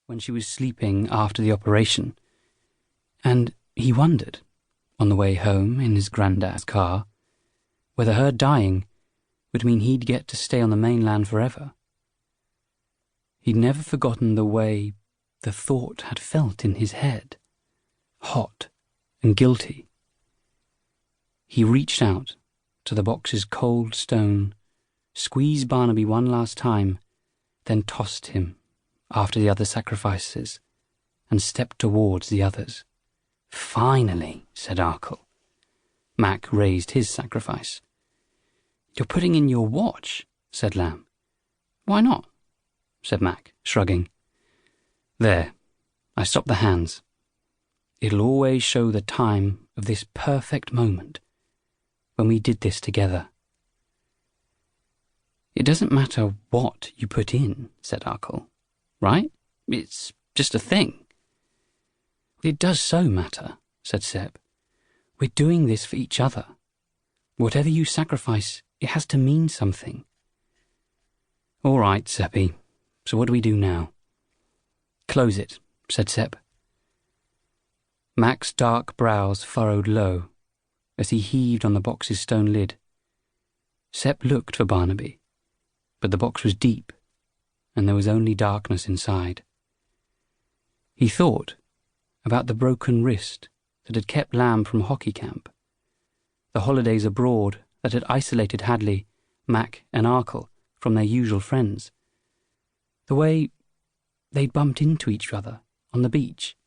when she was sleeping after the operation, and he wondered, on the way home in his granddad's car, whether her dying would mean he'd get to stay on the mainland forever. He'd never forgotten the way the thought had felt in his head, hot and guilty. He reached out to the box's cold stone, squeezed Barnaby one last time, then tossed him after the other sacrifices and stepped towards the others. "Finally," said Arkle. Mack raised his sacrifice. "You're putting in your watch," said Lamb. "Why not?" said Mack, shrugging. "There, I stopped the hands. It'll always show the time of this perfect moment, when we did this together." "It doesn't matter what you put in," said Arkle, "right? It's just a thing." "It does so matter," said Sep. "We're doing this for each other. Whatever you sacrifice, it has to mean something." "All right, Seppy. So what do we do now?" "Close it," said Sep. Mack's dark brows furrowed low as he heaved on the box's stone lid. Sep looked for Barnaby, but the box was deep, and there was only darkness inside. He thought about the broken wrist that had kept Lamb from hockey camp, the holidays abroad that had isolated Hadley, Mack and Arkle from their usual friends, the way they'd bumped into each other on the beach,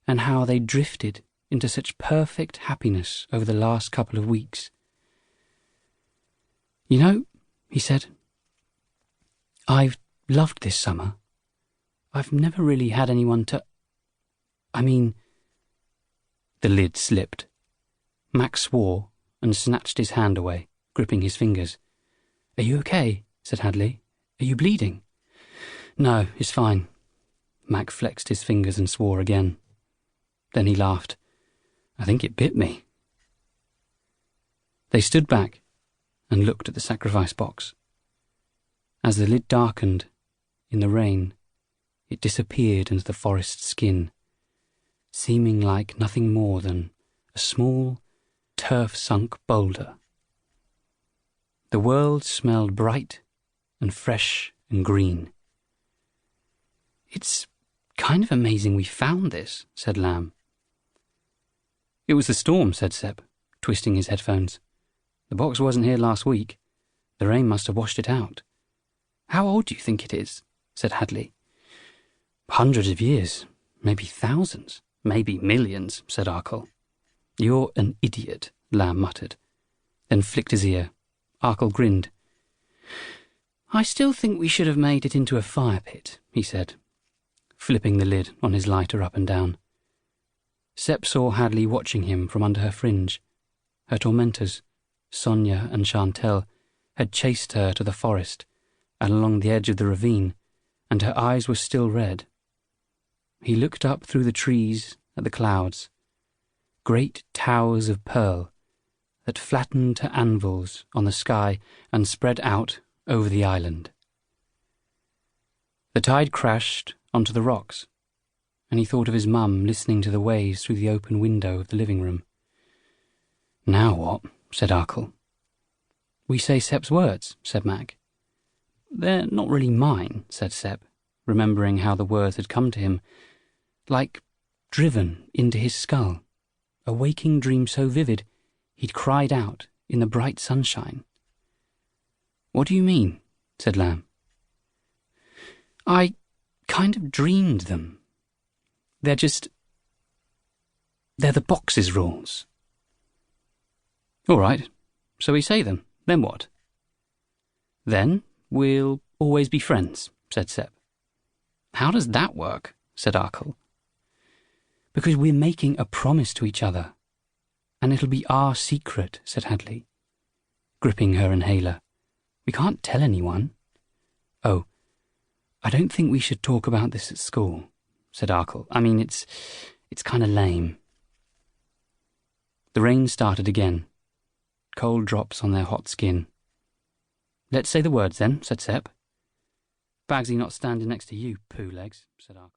and how they drifted into such perfect happiness over the last couple of weeks. "You know," he said, "I've loved this summer. I've never really had anyone to... I mean..." The lid slipped. Mack swore and snatched his hand away, gripping his fingers. "Are you okay?" said Hadley. "Are you bleeding?" "No, it's fine." Mack flexed his fingers and swore again. Then he laughed. "I think it bit me." They stood back and looked at the sacrifice box. As the lid darkened in the rain, it disappeared into the forest skin, seeming like nothing more than a small, turf-sunk boulder. The world smelled bright and fresh and green. "It's kind of amazing we found this," said Lamb. "It was the storm," said Sep, twisting his headphones. "The box wasn't here last week. The rain must have washed it out." "How old do you think it is?" said Hadley. "Hundreds of years, maybe thousands, maybe millions," said Arkle. "You're an idiot," Lamb muttered, then flicked his ear. Arkle grinned. "I still think we should have made it into a fire pit," he said, flipping the lid on his lighter up and down. Sep saw Hadley watching him from under her fringe. Her tormentors, Sonia and Chantel, had chased her to the forest and along the edge of the ravine, and her eyes were still red. He looked up through the trees at the clouds, great towers of pearl that flattened to anvils on the sky and spread out over the island. The tide crashed onto the rocks, and he thought of his mum listening to the waves through the open window of the living room. "Now what?" said Arkle. "We say Sep's words," said Mack. "They're not really mine," said Sep, remembering how the words had come to him, like driven into his skull, a waking dream so vivid he'd cried out in the bright sunshine. "What do you mean?" said Lamb. "I kind of dreamed them. They're the box's rules." "All right, so we say them. Then what?" "Then we'll always be friends," said Sep. "How does that work?" said Arkle. "Because we're making a promise to each other, and it'll be our secret," said Hadley, gripping her inhaler. "We can't tell anyone." "Oh, I don't think we should talk about this at school," said Arkle. "I mean, it's kind of lame." The rain started again, cold drops on their hot skin. "Let's say the words then," said Sep. "Bagsy not standing next to you, poo legs," said Arkle.